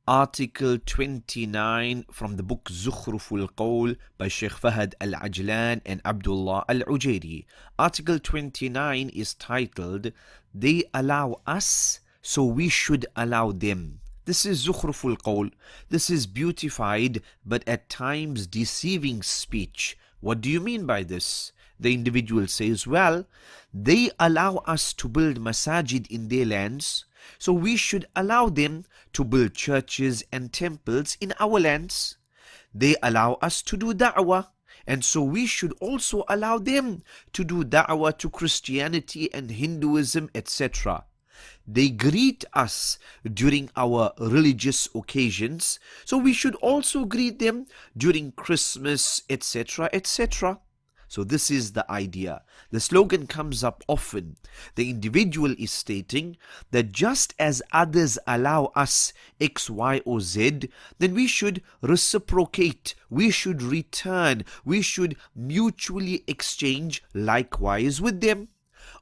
Article 29 from the book Zukhruf al Qawl by Shaykh Fahd al-Ajlan and Abdullah al-Ujairi. Article 29 is titled, They allow us, so we should allow them. This is Zukhruf al Qawl. This is beautified but at times deceiving speech. What do you mean by this? The individual says, well, they allow us to build masajid in their lands, so we should allow them to build churches and temples in our lands. They allow us to do da'wah, and so we should also allow them to do da'wah to Christianity and Hinduism, etc. They greet us during our religious occasions, so we should also greet them during Christmas, etc., etc. So this is the idea. The slogan comes up often. The individual is stating that just as others allow us X, Y, or Z, then we should reciprocate, we should return, we should mutually exchange likewise with them.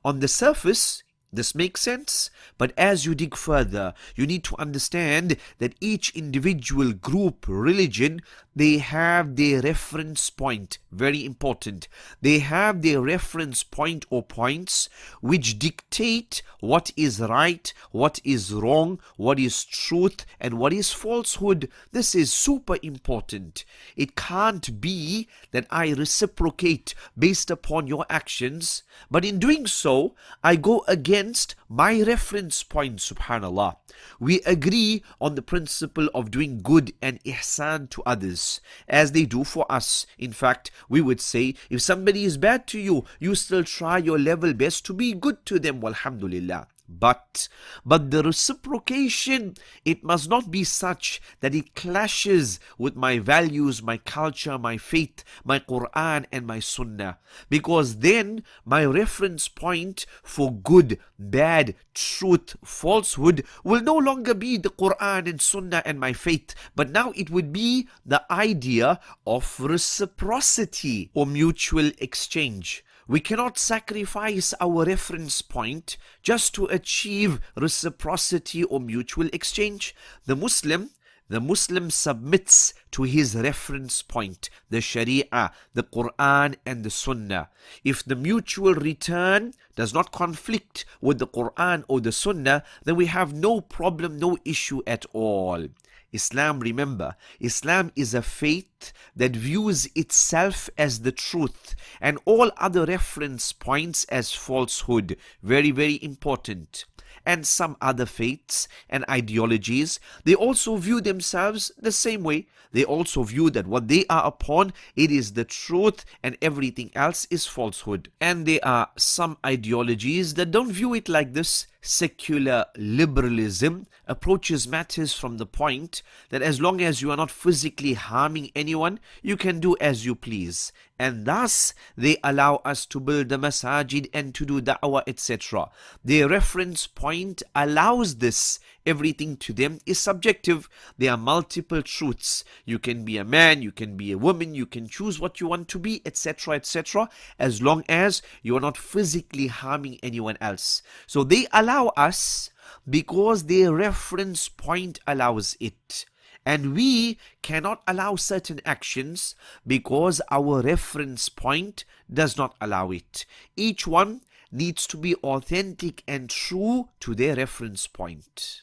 On the surface, this makes sense, but as you dig further, you need to understand that each individual group, religion, they have their reference point. Very important. They have their reference point or points which dictate what is right, what is wrong, what is truth, and what is falsehood. This is super important. It can't be that I reciprocate based upon your actions, but in doing so, I go against my reference point, subhanallah. We agree on the principle of doing good and ihsan to others, as they do for us. In fact, we would say, if somebody is bad to you, you still try your level best to be good to them, walhamdulillah. But the reciprocation, it must not be such that it clashes with my values, my culture, my faith, my Quran and my Sunnah. Because then my reference point for good, bad, truth, falsehood will no longer be the Quran and Sunnah and my faith, but now it would be the idea of reciprocity or mutual exchange. We cannot sacrifice our reference point just to achieve reciprocity or mutual exchange. The Muslim submits to his reference point, the Shariah, the Quran and the Sunnah. If the mutual return does not conflict with the Quran or the Sunnah, then we have no problem, no issue at all. Islam, remember, Islam is a faith that views itself as the truth and all other reference points as falsehood. Very, very important. And some other faiths and ideologies, they also view themselves the same way. They also view that what they are upon, it is the truth and everything else is falsehood. And there are some ideologies that don't view it like this. Secular liberalism approaches matters from the point that as long as you are not physically harming anyone, you can do as you please. And thus, they allow us to build the masajid and to do da'wah, etc. Their reference point allows this. Everything to them is subjective. There are multiple truths. You can be a man, you can be a woman, you can choose what you want to be, etc., etc., as long as you are not physically harming anyone else. So they allow us because their reference point allows it. And we cannot allow certain actions because our reference point does not allow it. Each one needs to be authentic and true to their reference point.